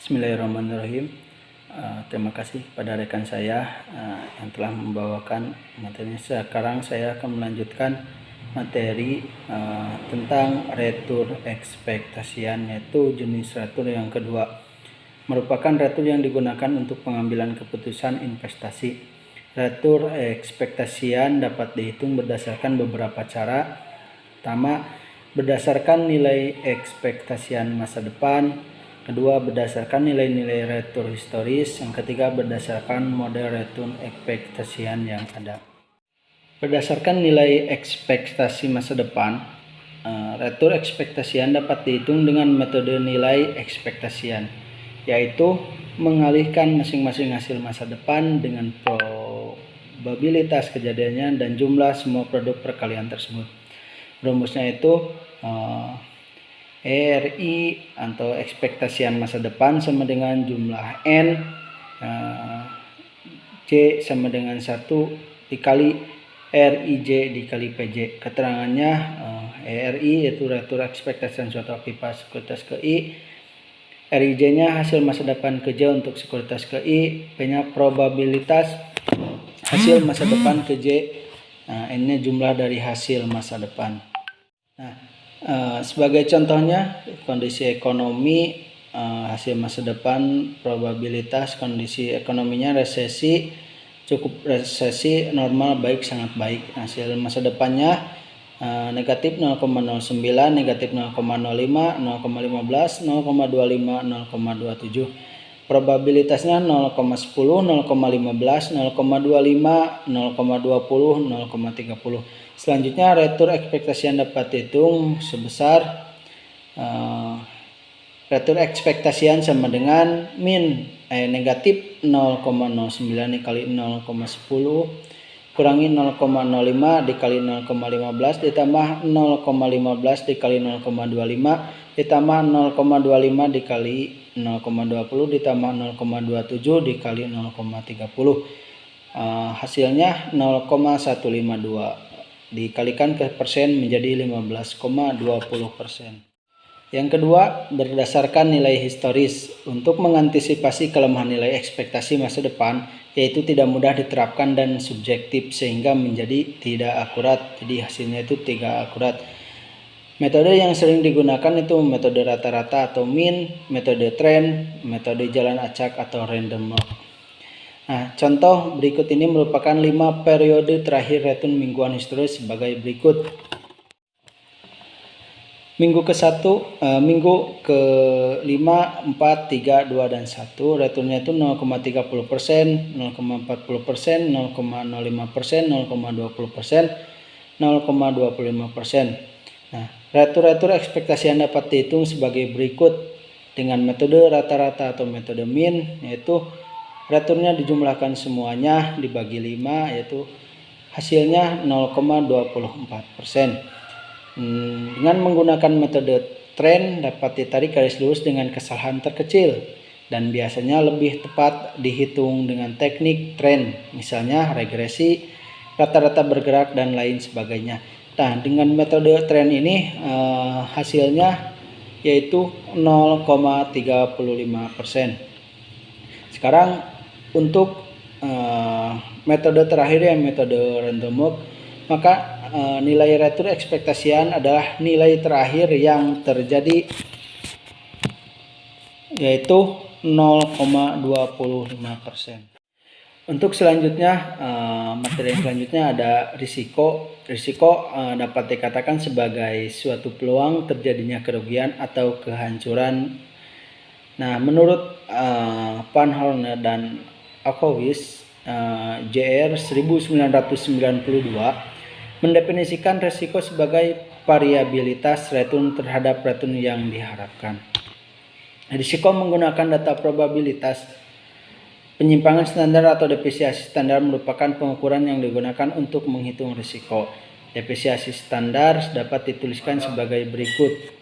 Bismillahirrahmanirrahim. Terima kasih kepada rekan saya yang telah membawakan materi. Sekarang saya akan melanjutkan materi tentang retur ekspektasian, yaitu jenis retur yang kedua. Merupakan retur yang digunakan untuk pengambilan keputusan investasi. Retur ekspektasian dapat dihitung berdasarkan beberapa cara. Pertama, berdasarkan nilai ekspektasian masa depan. Kedua, berdasarkan nilai-nilai retur historis. Yang ketiga, berdasarkan model retur ekspektasian yang ada. Berdasarkan nilai ekspektasi masa depan, retur ekspektasian dapat dihitung dengan metode nilai ekspektasian, yaitu mengalihkan masing-masing hasil masa depan dengan probabilitas kejadiannya dan jumlah semua produk perkalian tersebut. Rumusnya itu ERI atau ekspektasian masa depan sama dengan jumlah N, C sama dengan 1 dikali RIJ dikali PJ. Keterangannya ERI yaitu retur ekspektasian suatu aktivitas sekuritas ke I, RIJ nya hasil masa depan ke J untuk sekuritas ke I, P nya probabilitas hasil masa depan ke J, N nya jumlah dari hasil masa depan. Sebagai contohnya, kondisi ekonomi, hasil masa depan, probabilitas, kondisi ekonominya resesi, cukup resesi, normal, baik, sangat baik. Hasil masa depannya negatif 0,09, negatif 0,05, 0,15, 0,25, 0,27. Probabilitasnya 0,10, 0,15, 0,25, 0,20, 0,30. Selanjutnya, retur ekspektasian dapat dihitung sebesar retur ekspektasian sama dengan negatif 0,09 dikali 0,10 kurangi 0,05 dikali 0,15 ditambah 0,15 dikali 0,25 ditambah 0,25 dikali 0,20 ditambah 0,27 dikali 0,30. Hasilnya 0,152 dikalikan ke persen menjadi 15,20%. Yang kedua, berdasarkan nilai historis. Untuk mengantisipasi kelemahan nilai ekspektasi masa depan, yaitu tidak mudah diterapkan dan subjektif sehingga menjadi tidak akurat. Jadi hasilnya itu tidak akurat. Metode yang sering digunakan itu metode rata-rata atau mean, metode trend, metode jalan acak atau random walk. Contoh berikut ini merupakan 5 periode terakhir retur mingguan historis sebagai berikut. Minggu ke-1, minggu ke-5, 4, 3, 2, dan 1. Returnya itu 0,30%, 0,40%, 0,05%, 0,20%, 0,25%. Retur ekspektasian dapat dihitung sebagai berikut dengan metode rata-rata atau metode mean, yaitu returnya dijumlahkan semuanya dibagi 5, yaitu hasilnya 0,24%. Dengan menggunakan metode trend dapat ditarik garis lurus dengan kesalahan terkecil dan biasanya lebih tepat dihitung dengan teknik trend, misalnya regresi, rata-rata bergerak, dan lain sebagainya. Dengan metode trend ini hasilnya yaitu 0,35%. Sekarang untuk metode terakhir yang metode random walk, maka nilai retur ekspektasian adalah nilai terakhir yang terjadi, yaitu 0,25%. Untuk selanjutnya, materi yang selanjutnya ada risiko. Risiko dapat dikatakan sebagai suatu peluang terjadinya kerugian atau kehancuran. Menurut Van Horne dan Akowitz, JR 1992 mendefinisikan risiko sebagai variabilitas return terhadap return yang diharapkan. Risiko menggunakan data probabilitas. Penyimpangan standar atau depresiasi standar merupakan pengukuran yang digunakan untuk menghitung risiko. Depresiasi standar dapat dituliskan sebagai berikut.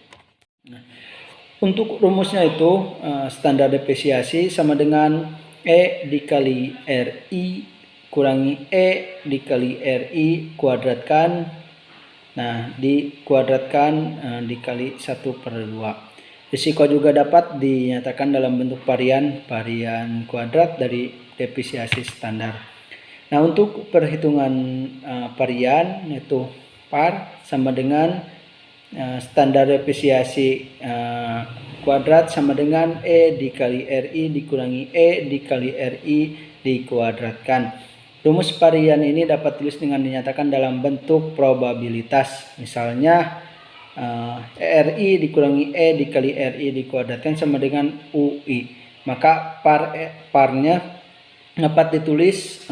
Untuk rumusnya itu standar depresiasi sama dengan E dikali RI kurangi E dikali RI kuadratkan, dikuadratkan dikali 1/2. Risiko juga dapat dinyatakan dalam bentuk varian kuadrat dari depresiasi standar. Nah, untuk perhitungan varian yaitu par sama dengan standar depresiasi kuadrat sama dengan E dikali RI dikurangi E dikali RI dikuadratkan. Rumus varian ini dapat ditulis dengan dinyatakan dalam bentuk probabilitas. Misalnya RI dikurangi E dikali RI dikuadratkan sama dengan UI. Maka parnya dapat ditulis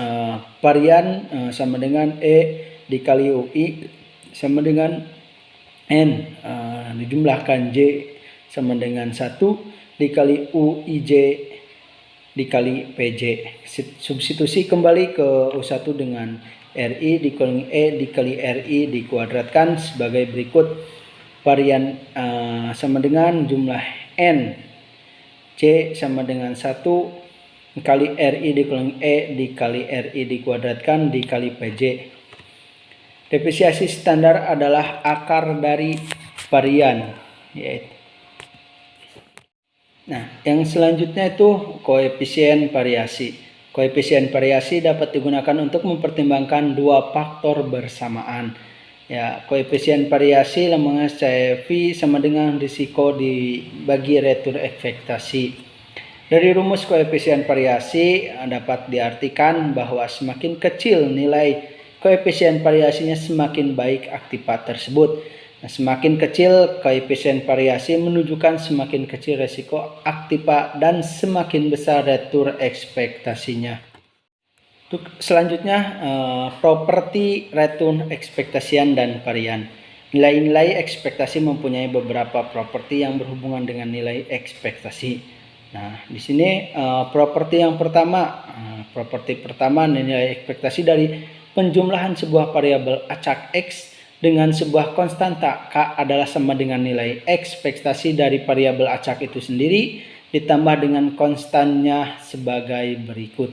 varian sama dengan E dikali UI sama dengan N dijumlahkan J sama dengan 1 dikali UIJ dikali PJ. Substitusi kembali ke U1 dengan RI dikurangi E dikali RI dikuadratkan sebagai berikut. Varian sama dengan jumlah N, C sama dengan 1 kali RI dikurangi E dikali RI dikuadratkan dikali PJ. Depresiasi standar adalah akar dari varian. Nah, yang selanjutnya itu koefisien variasi. Koefisien variasi dapat digunakan untuk mempertimbangkan dua faktor bersamaan. Ya, koefisien variasi lambangnya CV sama dengan risiko dibagi retur ekspektasi. Dari rumus koefisien variasi dapat diartikan bahwa semakin kecil nilai koefisien variasinya semakin baik aktivat tersebut. Nah, semakin kecil koefisien variasi menunjukkan semakin kecil resiko aktiva dan semakin besar retur ekspektasinya. Untuk selanjutnya properti retur ekspektasian dan varian. Nilai-nilai ekspektasi mempunyai beberapa properti yang berhubungan dengan nilai ekspektasi. Nah, di sini properti yang pertama, nilai ekspektasi dari penjumlahan sebuah variabel acak X dengan sebuah konstanta K adalah sama dengan nilai ekspektasi dari variabel acak itu sendiri ditambah dengan konstannya sebagai berikut.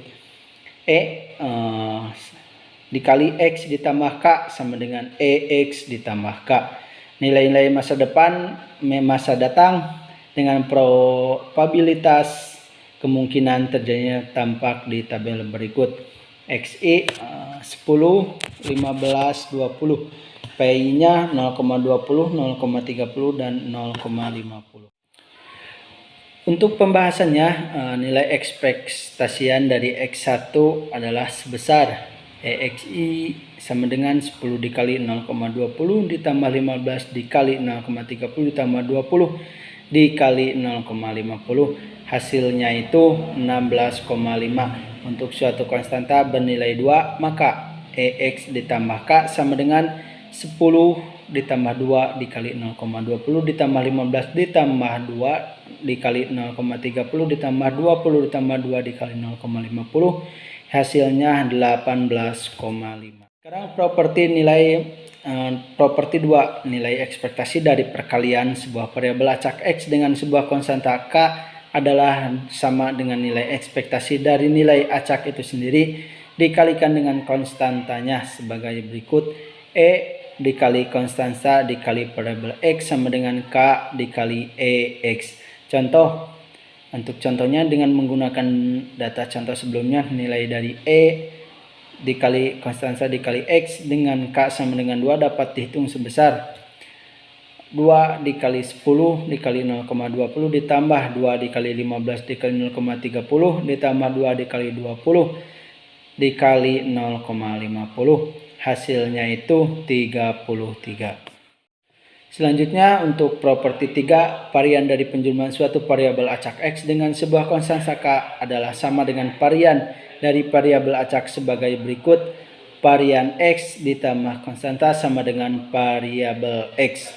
Dikali X ditambah K sama dengan EX ditambah K. Nilai-nilai masa datang dengan probabilitas kemungkinan terjadinya tampak di tabel berikut. XI 10, 15, 20. PI-nya 0,20, 0,30, dan 0,50. Untuk pembahasannya, nilai ekspektasian dari X1 adalah sebesar EXI sama dengan 10 dikali 0,20 ditambah 15 dikali 0,30 ditambah 20 dikali 0,50. Hasilnya itu 16,5. Untuk suatu konstanta bernilai 2, maka EX ditambah K sama dengan 10 ditambah 2 dikali 0,20 ditambah 15 ditambah 2 dikali 0,30 ditambah 20 ditambah 2 dikali 0,50. Hasilnya 18,5. Sekarang properti 2, nilai ekspektasi dari perkalian sebuah variabel acak X dengan sebuah konstanta K adalah sama dengan nilai ekspektasi dari nilai acak itu sendiri dikalikan dengan konstantanya sebagai berikut. E dikali konstanta dikali variabel X sama dengan K dikali EX. Untuk contohnya dengan menggunakan data contoh sebelumnya, nilai dari E dikali konstanta dikali X dengan K sama dengan 2 dapat dihitung sebesar 2 dikali 10 dikali 0,20 ditambah 2 dikali 15 dikali 0,30 ditambah 2 dikali 20 dikali 0,50. Hasilnya itu 33. Selanjutnya untuk properti 3, varian dari penjumlahan suatu variabel acak X dengan sebuah konstanta K adalah sama dengan varian dari variabel acak sebagai berikut. Varian X ditambah konstanta sama dengan variabel X.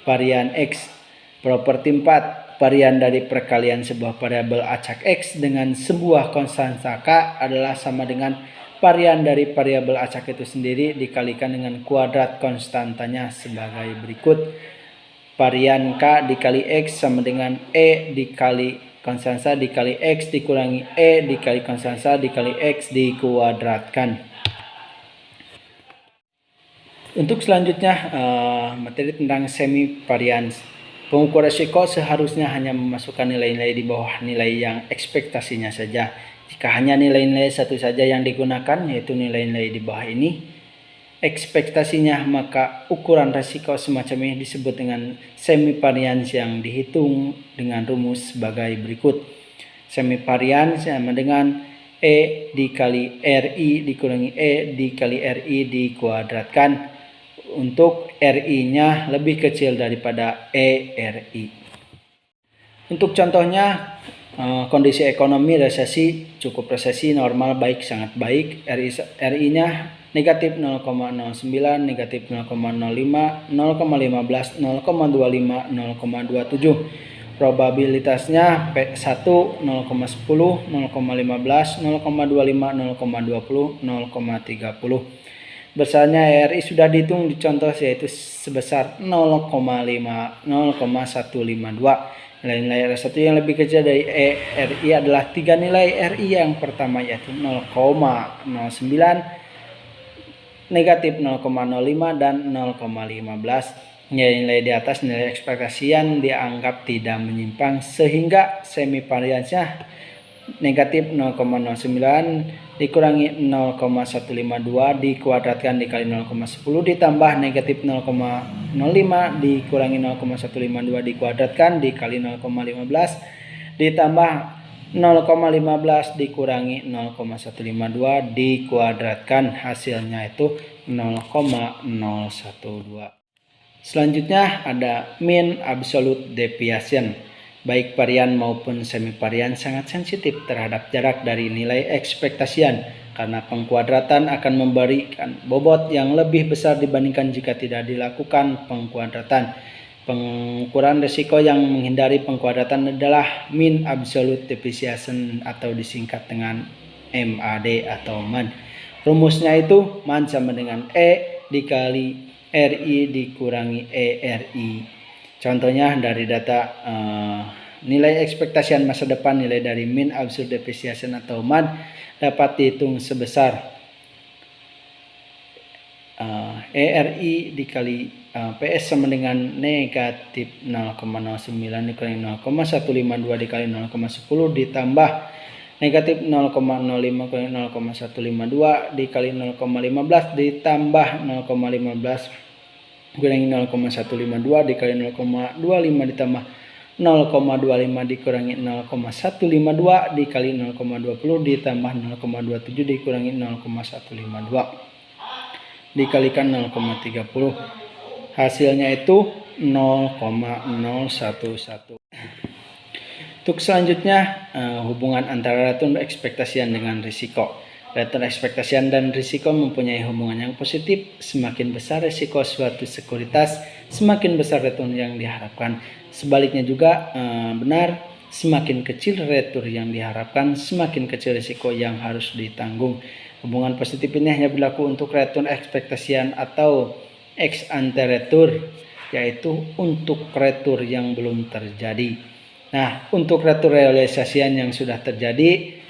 Varian X. Properti 4, varian dari perkalian sebuah variabel acak X dengan sebuah konstanta K adalah sama dengan varian dari variabel acak itu sendiri dikalikan dengan kuadrat konstantanya sebagai berikut. Varian K dikali X sama dengan E dikali konstanta dikali X dikurangi E dikali konstanta dikali X dikuadratkan. Untuk selanjutnya materi tentang semi varians. Pengukur risiko seharusnya hanya memasukkan nilai-nilai di bawah nilai yang ekspektasinya saja. Jika hanya nilai-nilai satu saja yang digunakan, yaitu nilai-nilai di bawah ini, ekspektasinya, maka ukuran risiko semacam ini disebut dengan semivariance yang dihitung dengan rumus sebagai berikut. Semivariance sama dengan E dikali RI dikurangi E dikali RI dikuadratkan, untuk RI-nya lebih kecil daripada ERI. Untuk contohnya, kondisi ekonomi resesi, cukup resesi, normal, baik, sangat baik. RI-nya negatif 0,09, negatif 0,05, 0,15, 0,25, 0,27. Probabilitasnya P1 0,10, 0,15, 0,25, 0,20, 0,30. Besarnya RI sudah dihitung di contoh, yaitu sebesar 0,152. Nilai-nilai R1 yang lebih kecil dari RI adalah tiga nilai RI. Yang pertama yaitu 0,09, negatif 0,05, dan 0,15. Nilai-nilai di atas nilai ekspektasi yang dianggap tidak menyimpang, sehingga semivariance-nya negatif 0,09 dikurangi 0,152 dikuadratkan dikali 0,10 ditambah negatif 0,05 dikurangi 0,152 dikuadratkan dikali 0,15 ditambah 0,15 dikurangi 0,152 dikuadratkan, hasilnya itu 0,012. Selanjutnya ada mean absolute deviation. Baik varian maupun semivarian sangat sensitif terhadap jarak dari nilai ekspektasian, karena pengkuadratan akan memberikan bobot yang lebih besar dibandingkan jika tidak dilakukan pengkuadratan. Pengukuran risiko yang menghindari pengkuadratan adalah mean absolute deviation atau disingkat dengan MAD atau MAD. Rumusnya itu MAD sama dengan E dikali RI dikurangi ERI. Contohnya dari data nilai ekspektasian masa depan, nilai dari mean absolute deviation atau MAD dapat dihitung sebesar ERI dikali PS sama dengan negatif 0,09 dikurangi 0,152 dikali 0,10 ditambah negatif 0,05 kurangi 0,152 dikali 0,15 ditambah 0,15 kurangi 0,152 dikali 0,25 ditambah 0,25 dikurangi 0,152 dikali 0,20 ditambah 0,27 dikurangi 0,152 dikalikan 0,30. Hasilnya itu 0,011. Untuk selanjutnya, hubungan antara return ekspektasian dengan risiko. Return ekspektasian dan risiko mempunyai hubungan yang positif. Semakin besar risiko suatu sekuritas, semakin besar return yang diharapkan. Sebaliknya juga benar, semakin kecil return yang diharapkan, semakin kecil risiko yang harus ditanggung. Hubungan positif ini hanya berlaku untuk return ekspektasian atau ex ante return, yaitu untuk return yang belum terjadi. Nah, untuk return realisasian yang sudah terjadi,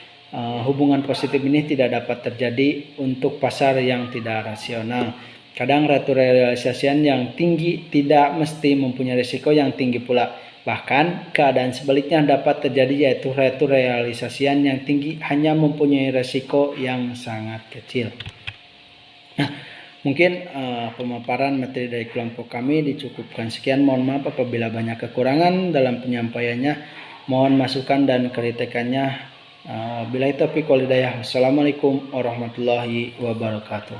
hubungan positif ini tidak dapat terjadi untuk pasar yang tidak rasional. Kadang return realisasian yang tinggi tidak mesti mempunyai risiko yang tinggi pula. Bahkan keadaan sebaliknya dapat terjadi, yaitu return realisasian yang tinggi hanya mempunyai risiko yang sangat kecil. Nah, mungkin pemaparan materi dari kelompok kami dicukupkan sekian. Mohon maaf apabila banyak kekurangan dalam penyampaiannya. Mohon masukan dan kritikannya. Billahi taufiq wal hidayah. Wassalamualaikum warahmatullahi wabarakatuh.